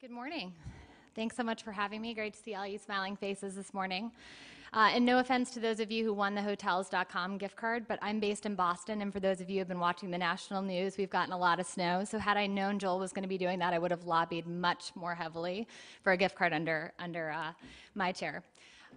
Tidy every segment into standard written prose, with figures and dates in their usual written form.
Good morning. Thanks so much for having me. Great to see all you smiling faces this morning. And no offense to those of you who won the Hotels.com gift card, but I'm based in Boston, and for those of you who have been watching the national news, we've gotten a lot of snow. So had I known Joel was going to be doing that, I would have lobbied much more heavily for a gift card under my chair.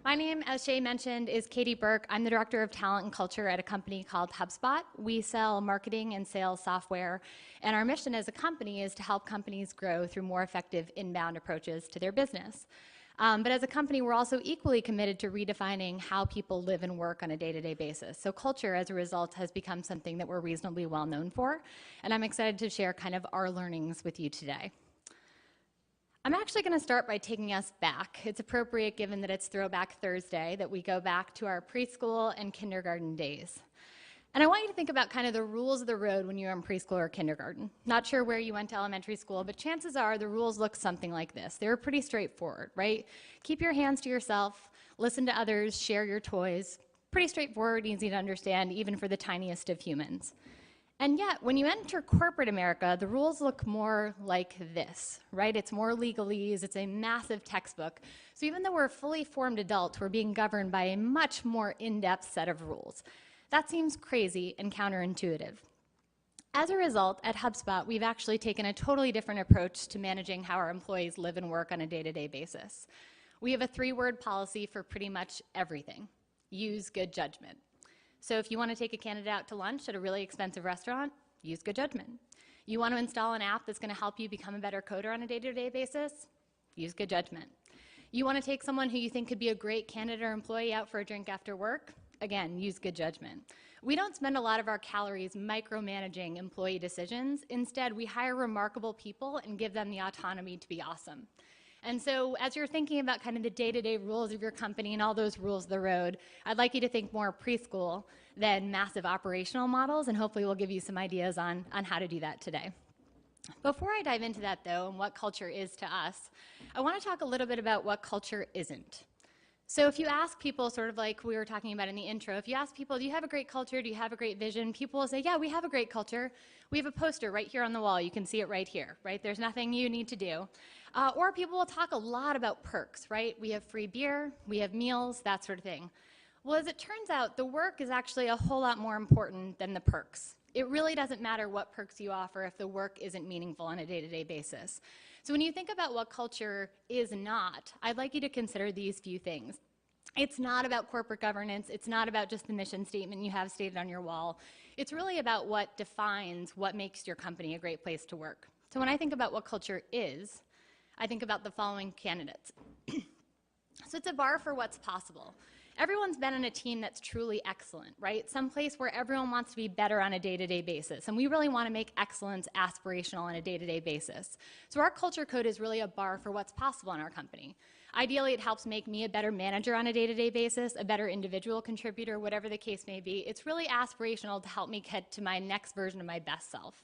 My name, as Shay mentioned, is Katie Burke. I'm the Director of Talent and Culture at a company called HubSpot. We sell marketing and sales software, and our mission as a company is to help companies grow through more effective inbound approaches to their business. But as a company, we're also equally committed to redefining how people live and work on a day-to-day basis. So culture, as a result, has become something that we're reasonably well known for, and I'm excited to share kind of our learnings with you today. I'm actually going to start by taking us back. It's appropriate given that it's Throwback Thursday that we go back to our preschool and kindergarten days. And I want you to think about kind of the rules of the road when you're in preschool or kindergarten. Not sure where you went to elementary school, but chances are the rules look something like this. They were pretty straightforward, right? Keep your hands to yourself, listen to others, share your toys. Pretty straightforward, easy to understand, even for the tiniest of humans. And yet, when you enter corporate America, the rules look more like this, right? It's more legalese, it's a massive textbook. So even though we're fully formed adults, we're being governed by a much more in-depth set of rules. That seems crazy and counterintuitive. As a result, at HubSpot, we've actually taken a totally different approach to managing how our employees live and work on a day-to-day basis. We have a 3-word policy for pretty much everything. Use good judgment. So if you want to take a candidate out to lunch at a really expensive restaurant, use good judgment. You want to install an app that's going to help you become a better coder on a day-to-day basis, use good judgment. You want to take someone who you think could be a great candidate or employee out for a drink after work, again, use good judgment. We don't spend a lot of our calories micromanaging employee decisions. Instead, we hire remarkable people and give them the autonomy to be awesome. And so as you're thinking about kind of the day-to-day rules of your company and all those rules of the road, I'd like you to think more preschool than massive operational models, and hopefully we'll give you some ideas on how to do that today. Before I dive into that, though, and what culture is to us, I want to talk a little bit about what culture isn't. So if you ask people, sort of like we were talking about in the intro, if you ask people, do you have a great culture, do you have a great vision, people will say, yeah, we have a great culture. We have a poster right here on the wall. You can see it right here, right? There's nothing you need to do. Or people will talk a lot about perks, right? We have free beer, we have meals, that sort of thing. Well, as it turns out, the work is actually a whole lot more important than the perks. It really doesn't matter what perks you offer if the work isn't meaningful on a day-to-day basis. So when you think about what culture is not, I'd like you to consider these few things. It's not about corporate governance. It's not about just the mission statement you have stated on your wall. It's really about what defines what makes your company a great place to work. So when I think about what culture is, I think about the following candidates. So it's a bar for what's possible. Everyone's been on a team that's truly excellent, right? Some place where everyone wants to be better on a day-to-day basis. And we really want to make excellence aspirational on a day-to-day basis. So our culture code is really a bar for what's possible in our company. Ideally, it helps make me a better manager on a day-to-day basis, a better individual contributor, whatever the case may be. It's really aspirational to help me get to my next version of my best self.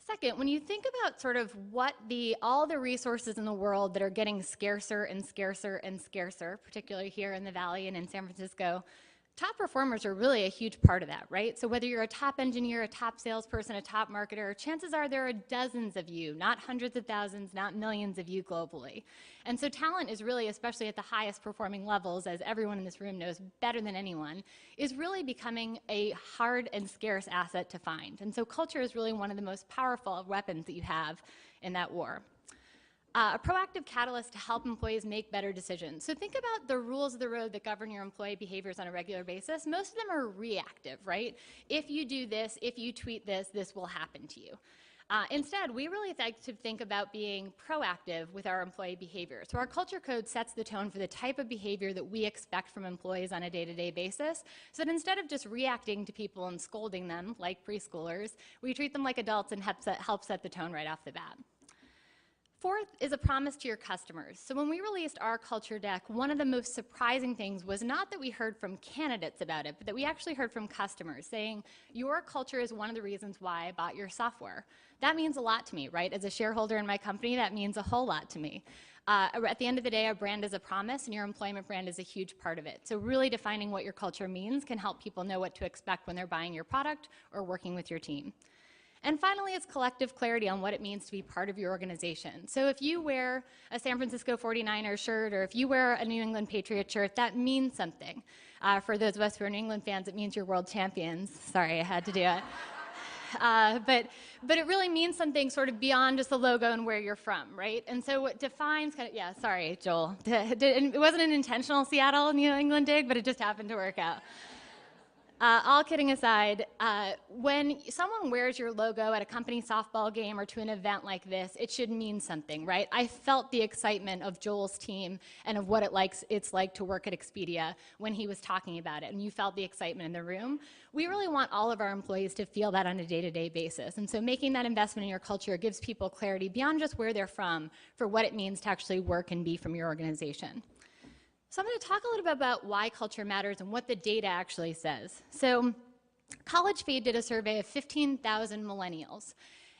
Second, when you think about sort of what all the resources in the world that are getting scarcer and scarcer and scarcer, particularly here in the Valley and in San Francisco, top performers are really a huge part of that, right? So whether you're a top engineer, a top salesperson, a top marketer, chances are there are dozens of you, not hundreds of thousands, not millions of you globally. And so talent is really, especially at the highest performing levels, as everyone in this room knows better than anyone, is really becoming a hard and scarce asset to find. And so culture is really one of the most powerful weapons that you have in that war. A proactive catalyst to help employees make better decisions. So think about the rules of the road that govern your employee behaviors on a regular basis. Most of them are reactive, right? If you do this, if you tweet this, this will happen to you. Instead, we really like to think about being proactive with our employee behavior. So our culture code sets the tone for the type of behavior that we expect from employees on a day-to-day basis, so that instead of just reacting to people and scolding them like preschoolers, we treat them like adults and help set the tone right off the bat. Fourth is a promise to your customers. So when we released our culture deck, one of the most surprising things was not that we heard from candidates about it, but that we actually heard from customers saying, your culture is one of the reasons why I bought your software. That means a lot to me, right? As a shareholder in my company, that means a whole lot to me. At the end of the day, our brand is a promise, and your employment brand is a huge part of it. So really defining what your culture means can help people know what to expect when they're buying your product or working with your team. And finally, it's collective clarity on what it means to be part of your organization. So if you wear a San Francisco 49ers shirt, or if you wear a New England Patriots shirt, that means something. For those of us who are New England fans, it means you're world champions. Sorry, I had to do it. But it really means something sort of beyond just the logo and where you're from, right? And so what defines kind of, yeah, sorry, Joel. It wasn't an intentional Seattle, New England dig, but it just happened to work out. All kidding aside, when someone wears your logo at a company softball game or to an event like this, it should mean something, right? I felt the excitement of Joel's team and of what it's like to work at Expedia when he was talking about it, and you felt the excitement in the room. We really want all of our employees to feel that on a day-to-day basis, and so making that investment in your culture gives people clarity beyond just where they're from for what it means to actually work and be from your organization. So I'm going to talk a little bit about why culture matters and what the data actually says. So College Feed did a survey of 15,000 millennials.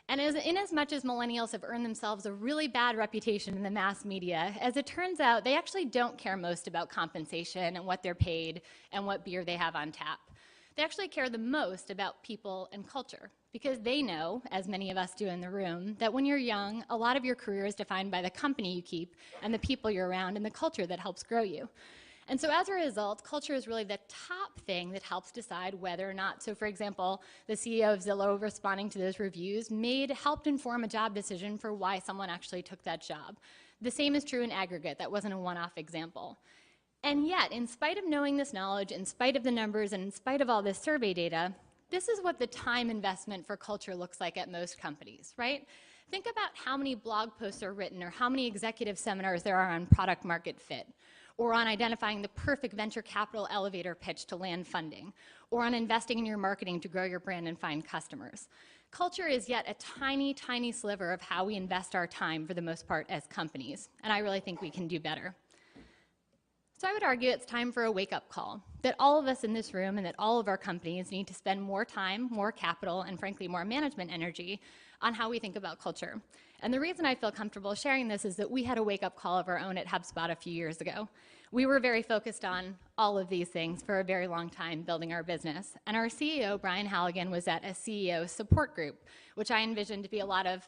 And in as much as millennials have earned themselves a really bad reputation in the mass media, as it turns out, they actually don't care most about compensation and what they're paid and what beer they have on tap. They actually care the most about people and culture, because they know, as many of us do in the room, that when you're young, a lot of your career is defined by the company you keep and the people you're around and the culture that helps grow you. And so as a result, culture is really the top thing that helps decide whether or not. So for example, the CEO of Zillow responding to those reviews helped inform a job decision for why someone actually took that job. The same is true in aggregate. That wasn't a one-off example. And yet, in spite of knowing this knowledge, in spite of the numbers, and in spite of all this survey data, this is what the time investment for culture looks like at most companies, right? Think about how many blog posts are written or how many executive seminars there are on product market fit, or on identifying the perfect venture capital elevator pitch to land funding, or on investing in your marketing to grow your brand and find customers. Culture is yet a tiny, tiny sliver of how we invest our time for the most part as companies, and I really think we can do better. So I would argue it's time for a wake-up call, that all of us in this room and that all of our companies need to spend more time, more capital, and frankly, more management energy on how we think about culture. And the reason I feel comfortable sharing this is that we had a wake-up call of our own at HubSpot a few years ago. We were very focused on all of these things for a very long time building our business. And our CEO, Brian Halligan, was at a CEO support group, which I envisioned to be a lot of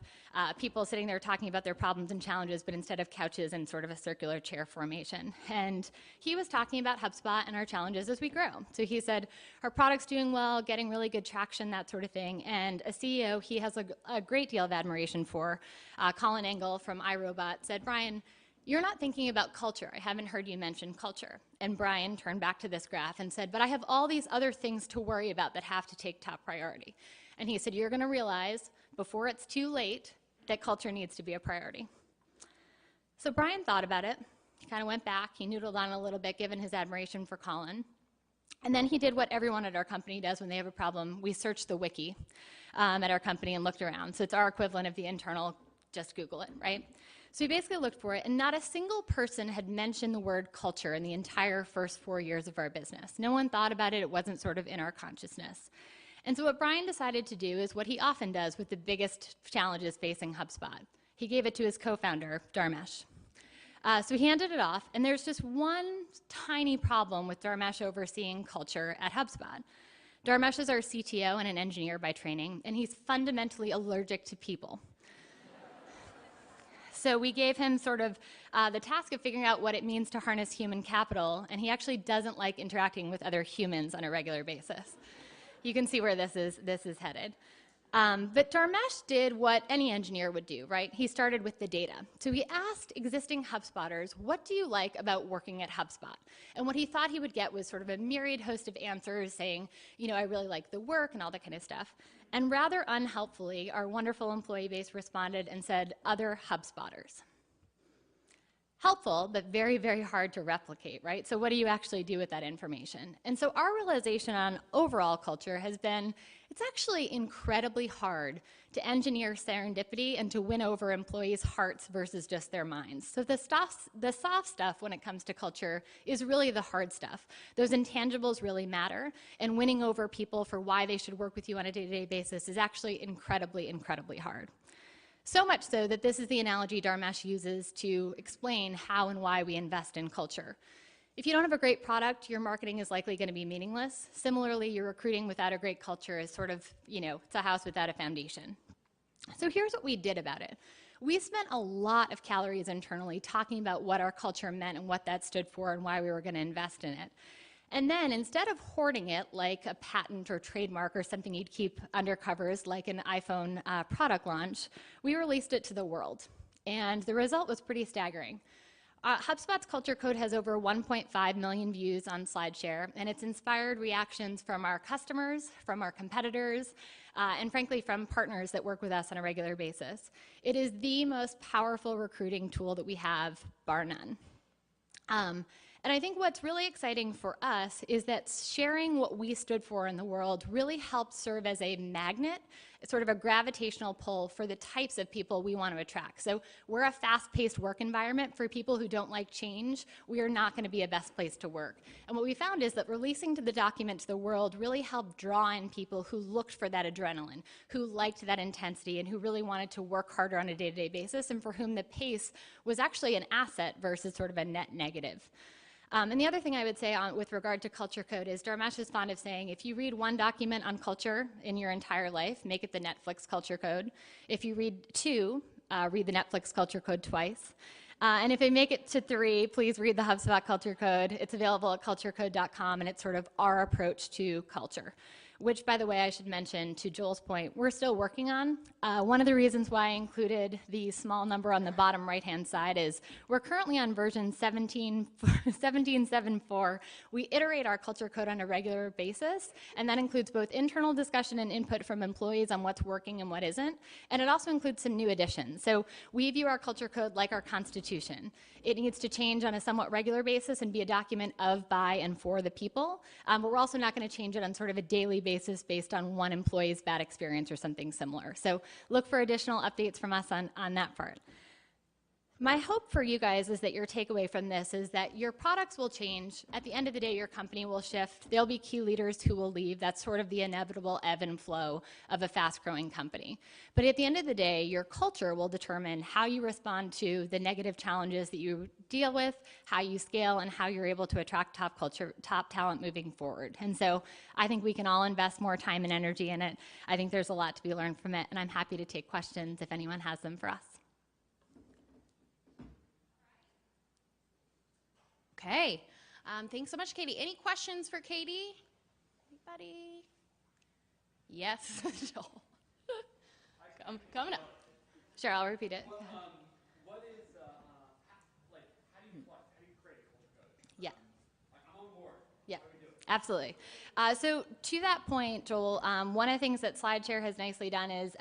people sitting there talking about their problems and challenges, but instead of couches in sort of a circular chair formation. And he was talking about HubSpot and our challenges as we grow. So he said, our product's doing well, getting really good traction, that sort of thing. And a CEO he has a great deal of admiration for, Colin Engel from iRobot, said, Brian, you're not thinking about culture. I haven't heard you mention culture. And Brian turned back to this graph and said, but I have all these other things to worry about that have to take top priority. And he said, you're going to realize before it's too late that culture needs to be a priority. So Brian thought about it. He kind of went back. He noodled on it a little bit, given his admiration for Colin. And then he did what everyone at our company does when they have a problem. We searched the wiki at our company and looked around. So it's our equivalent of the internal, just Google it, right? So we basically looked for it, and not a single person had mentioned the word culture in the entire first 4 years of our business. No one thought about it. It wasn't sort of in our consciousness. And so what Brian decided to do is what he often does with the biggest challenges facing HubSpot. He gave it to his co-founder, Dharmesh. So he handed it off, and there's just one tiny problem with Dharmesh overseeing culture at HubSpot. Dharmesh is our CTO and an engineer by training, and he's fundamentally allergic to people. So we gave him sort of the task of figuring out what it means to harness human capital, and he actually doesn't like interacting with other humans on a regular basis. You can see where this is headed. But Dharmesh did what any engineer would do, right? He started with the data. So he asked existing HubSpotters, what do you like about working at HubSpot? And what he thought he would get was sort of a myriad host of answers saying, you know, I really like the work and all that kind of stuff. And rather unhelpfully, our wonderful employee base responded and said, other HubSpotters. Helpful, but very, very hard to replicate, right? So what do you actually do with that information? And so our realization on overall culture has been, it's actually incredibly hard to engineer serendipity and to win over employees' hearts versus just their minds. So the soft stuff when it comes to culture is really the hard stuff. Those intangibles really matter, and winning over people for why they should work with you on a day-to-day basis is actually incredibly, incredibly hard. So much so that this is the analogy Dharmesh uses to explain how and why we invest in culture. If you don't have a great product, your marketing is likely going to be meaningless. Similarly, your recruiting without a great culture is sort of, it's a house without a foundation. So here's what we did about it. We spent a lot of calories internally talking about what our culture meant and what that stood for and why we were going to invest in it. And then instead of hoarding it like a patent or trademark or something you'd keep under covers like an iPhone product launch, we released it to the world. And the result was pretty staggering. HubSpot's Culture Code has over 1.5 million views on SlideShare, and it's inspired reactions from our customers, from our competitors, and frankly from partners that work with us on a regular basis. It is the most powerful recruiting tool that we have, bar none. And I think what's really exciting for us is that sharing what we stood for in the world really helped serve as a magnet, sort of a gravitational pull for the types of people we want to attract. So we're a fast-paced work environment. For people who don't like change, we are not going to be a best place to work. And what we found is that releasing the document to the world really helped draw in people who looked for that adrenaline, who liked that intensity, and who really wanted to work harder on a day-to-day basis, and for whom the pace was actually an asset versus sort of a net negative. And the other thing I would say with regard to Culture Code is Dharmesh is fond of saying, if you read one document on culture in your entire life, make it the Netflix Culture Code. If you read two, read the Netflix Culture Code twice. And if I make it to three, please read the HubSpot Culture Code. It's available at culturecode.com, and it's sort of our approach to culture, which, by the way, I should mention, to Joel's point, we're still working on. One of the reasons why I included the small number on the bottom right-hand side is we're currently on version 17.7.4. We iterate our culture code on a regular basis, and that includes both internal discussion and input from employees on what's working and what isn't, and it also includes some new additions. So we view our culture code like our Constitution. It needs to change on a somewhat regular basis and be a document of, by, and for the people, but we're also not going to change it on sort of a daily basis based on one employee's bad experience or something similar. So look for additional updates from us on that part. My hope for you guys is that your takeaway from this is that your products will change. At the end of the day, your company will shift. There'll be key leaders who will leave. That's sort of the inevitable ebb and flow of a fast-growing company. But at the end of the day, your culture will determine how you respond to the negative challenges that you deal with, how you scale, and how you're able to attract top talent moving forward. And so I think we can all invest more time and energy in it. I think there's a lot to be learned from it, and I'm happy to take questions if anyone has them for us. Okay, thanks so much, Katie. Any questions for Katie? Anybody? Yes, Joel. Coming up. Sure, I'll repeat it. What is, how do you create a culture code? Yeah. I'm on board. Yeah. How do we do it? Absolutely. So to that point, Joel, one of the things that SlideShare has nicely done is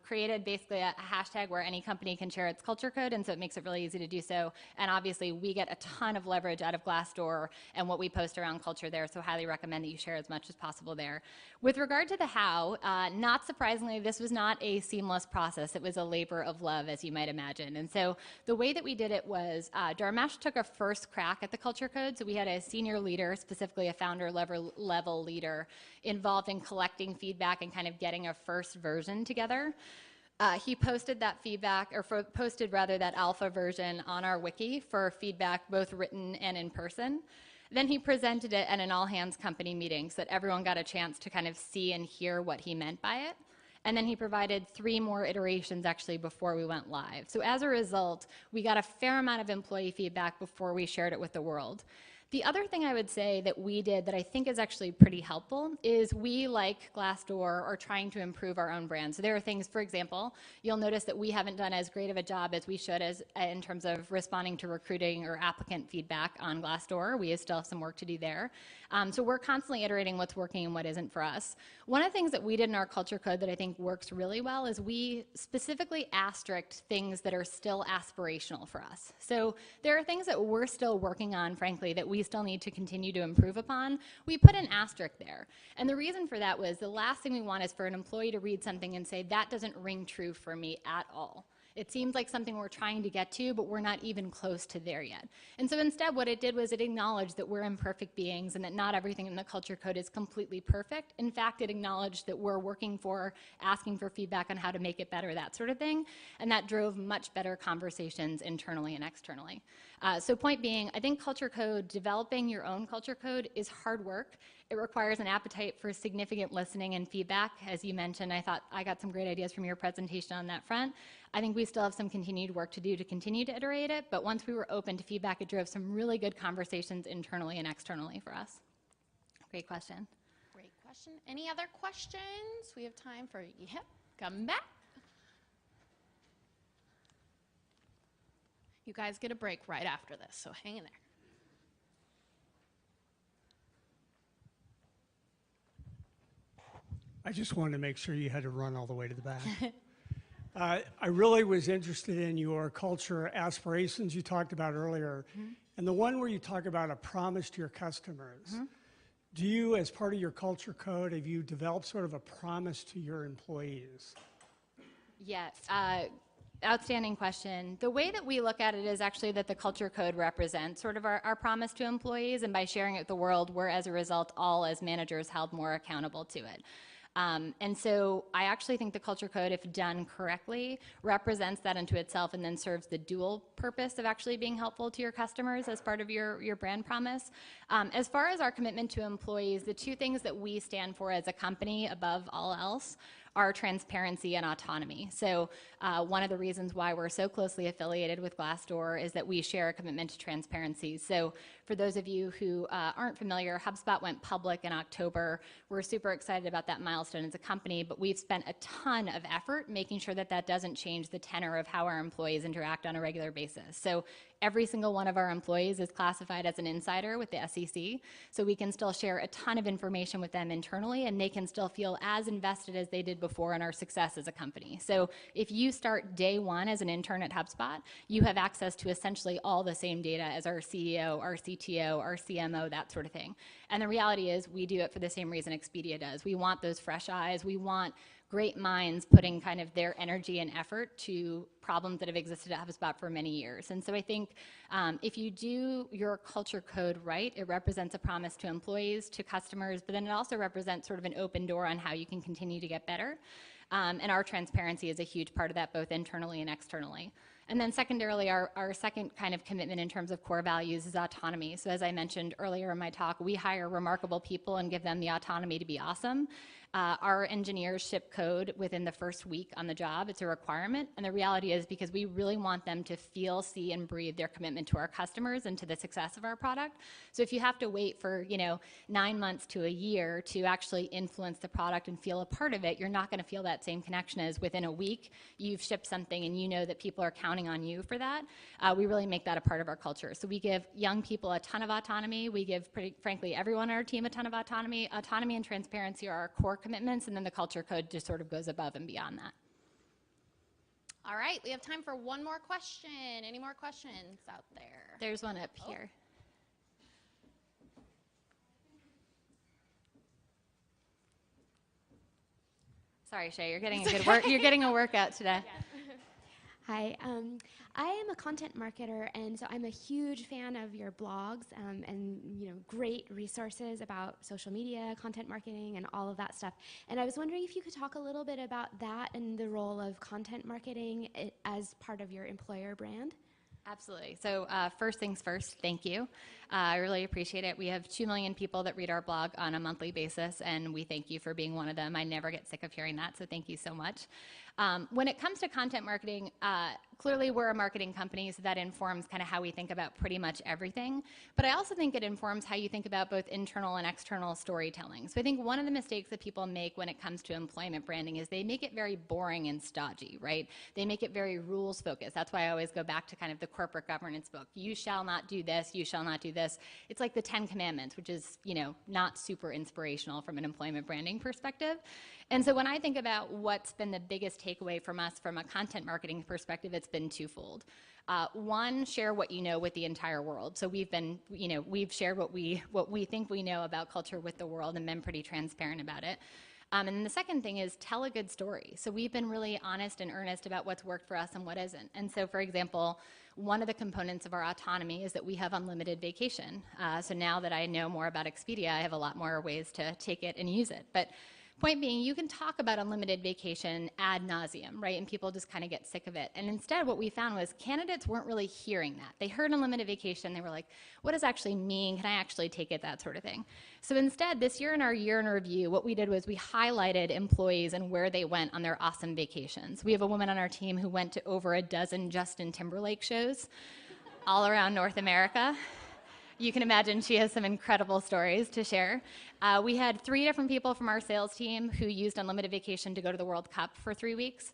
created basically a hashtag where any company can share its culture code, and so it makes it really easy to do so. And obviously, we get a ton of leverage out of Glassdoor and what we post around culture there, so highly recommend that you share as much as possible there. With regard to the how, not surprisingly, this was not a seamless process. It was a labor of love, as you might imagine. And so the way that we did it was Dharmesh took a first crack at the culture code, so we had a senior leader, specifically a founder level leader, involved in collecting feedback and kind of getting a first version together. He posted that feedback, or posted rather that alpha version on our wiki for feedback, both written and in person. Then he presented it at an all-hands company meeting so that everyone got a chance to kind of see and hear what he meant by it. And then he provided 3 more iterations actually before we went live. So as a result, we got a fair amount of employee feedback before we shared it with the world. The other thing I would say that we did that I think is actually pretty helpful is we, like Glassdoor, are trying to improve our own brand. So there are things, for example, you'll notice that we haven't done as great of a job as we should in terms of responding to recruiting or applicant feedback on Glassdoor. We still have some work to do there. So we're constantly iterating what's working and what isn't for us. One of the things that we did in our culture code that I think works really well is we specifically asterisked things that are still aspirational for us. So there are things that we're still working on, frankly, that we still need to continue to improve upon. We put an asterisk there. And the reason for that was the last thing we want is for an employee to read something and say, that doesn't ring true for me at all. It seems like something we're trying to get to, but we're not even close to there yet. And so instead, what it did was it acknowledged that we're imperfect beings and that not everything in the culture code is completely perfect. In fact, it acknowledged that we're working for, asking for feedback on how to make it better, that sort of thing. And that drove much better conversations internally and externally. So point being, I think culture code, developing your own culture code is hard work. It requires an appetite for significant listening and feedback. As you mentioned, I thought I got some great ideas from your presentation on that front. I think we still have some continued work to do to continue to iterate it, but once we were open to feedback, it drove some really good conversations internally and externally for us. Great question. Great question. Any other questions? We have time for, yep, come back. You guys get a break right after this, so hang in there. I just wanted to make sure you had to run all the way to the back. I really was interested in your culture aspirations you talked about earlier, and the one where you talk about a promise to your customers. Do you, as part of your culture code, have you developed sort of a promise to your employees? Yes. Outstanding question. The way that we look at it is actually that the culture code represents sort of our promise to employees, and by sharing it with the world, we're as a result all as managers held more accountable to it. And so I actually think the culture code, if done correctly, represents that unto itself and then serves the dual purpose of actually being helpful to your customers as part of your brand promise. As far as our commitment to employees, the two things that we stand for as a company above all else are transparency and autonomy. So one of the reasons why we're so closely affiliated with Glassdoor is that we share a commitment to transparency. So for those of you who aren't familiar, HubSpot went public in October. We're super excited about that milestone as a company, but we've spent a ton of effort making sure that that doesn't change the tenor of how our employees interact on a regular basis. So every single one of our employees is classified as an insider with the SEC, so we can still share a ton of information with them internally, and they can still feel as invested as they did before in our success as a company. So if you start day one as an intern at HubSpot, you have access to essentially all the same data as our CEO, our CTO, our CMO, that sort of thing. And the reality is we do it for the same reason Expedia does. We want those fresh eyes. We want great minds putting kind of their energy and effort to problems that have existed at HubSpot for many years. And so I think if you do your culture code right, it represents a promise to employees, to customers, but then it also represents sort of an open door on how you can continue to get better. And our transparency is a huge part of that, both internally and externally. And then secondarily, our second kind of commitment in terms of core values is autonomy. So as I mentioned earlier in my talk, we hire remarkable people and give them the autonomy to be awesome. Our engineers ship code within the first week on the job. It's a requirement. And the reality is because we really want them to feel, see, and breathe their commitment to our customers and to the success of our product. So if you have to wait for 9 months to a year to actually influence the product and feel a part of it, you're not going to feel that same connection as within a week you've shipped something and you know that people are counting on you for that. We really make that a part of our culture. So we give young people a ton of autonomy. We give, frankly, everyone on our team a ton of autonomy. Autonomy and transparency are our core commitments, and then the culture code just sort of goes above and beyond that. All right, we have time for one more question. Any more questions out there? There's one up here. Sorry, Shay, you're getting a good work. You're getting a workout today. Hi, I am a content marketer, and so I'm a huge fan of your blogs and great resources about social media, content marketing, and all of that stuff. And I was wondering if you could talk a little bit about that and the role of content marketing as part of your employer brand. Absolutely. So first things first, thank you. I really appreciate it. We have 2 million people that read our blog on a monthly basis, and we thank you for being one of them. I never get sick of hearing that, so thank you so much. When it comes to content marketing, clearly we're a marketing company, so that informs kind of how we think about pretty much everything. But I also think it informs how you think about both internal and external storytelling. So I think one of the mistakes that people make when it comes to employment branding is they make it very boring and stodgy, right? They make it very rules focused. That's why I always go back to kind of the corporate governance book. You shall not do this, you shall not do this. It's like the 10 Commandments, which is, not super inspirational from an employment branding perspective. And so when I think about what's been the biggest takeaway from us from a content marketing perspective, it's been twofold. One, share what you know with the entire world. So we've shared what we think we know about culture with the world and been pretty transparent about it. And then the second thing is tell a good story. So we've been really honest and earnest about what's worked for us and what isn't. And so, for example, one of the components of our autonomy is that we have unlimited vacation. So now that I know more about Expedia, I have a lot more ways to take it and use it. But point being, you can talk about unlimited vacation ad nauseum, right? And people just kind of get sick of it. And instead, what we found was candidates weren't really hearing that. They heard unlimited vacation. They were like, what does actually mean? Can I actually take it? That sort of thing. So instead, this year in our year in review, what we did was we highlighted employees and where they went on their awesome vacations. We have a woman on our team who went to over a dozen Justin Timberlake shows all around North America. You can imagine she has some incredible stories to share. We had 3 different people from our sales team who used unlimited vacation to go to the World Cup for 3 weeks.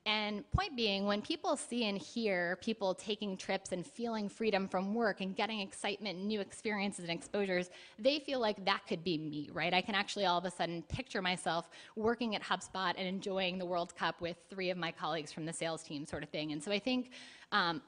And point being, when people see and hear people taking trips and feeling freedom from work and getting excitement and new experiences and exposures, they feel like that could be me, right? I can actually all of a sudden picture myself working at HubSpot and enjoying the World Cup with 3 of my colleagues from the sales team sort of thing. And so I think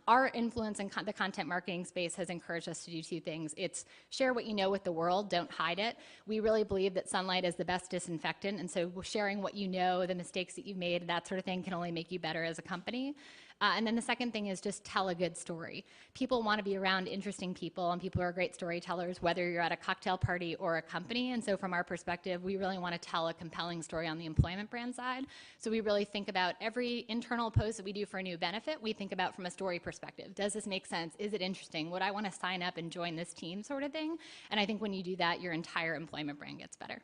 our influence in the content marketing space has encouraged us to do 2 things. It's share what you know with the world, don't hide it. We really believe that sunlight is the best disinfectant, and so sharing what you know, the mistakes that you've made, that sort of thing can only make you better as a company. And then the second thing is just tell a good story. People want to be around interesting people and people who are great storytellers, whether you're at a cocktail party or a company. And so from our perspective, we really want to tell a compelling story on the employment brand side. So we really think about every internal post that we do for a new benefit, we think about from a story perspective. Does this make sense? Is it interesting? Would I want to sign up and join this team sort of thing? And I think when you do that, your entire employment brand gets better.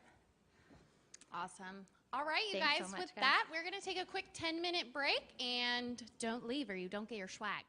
Awesome. All right, you Thanks guys, so much, with guys. that, we're going to take a quick 10-minute break, and don't leave or you don't get your swag.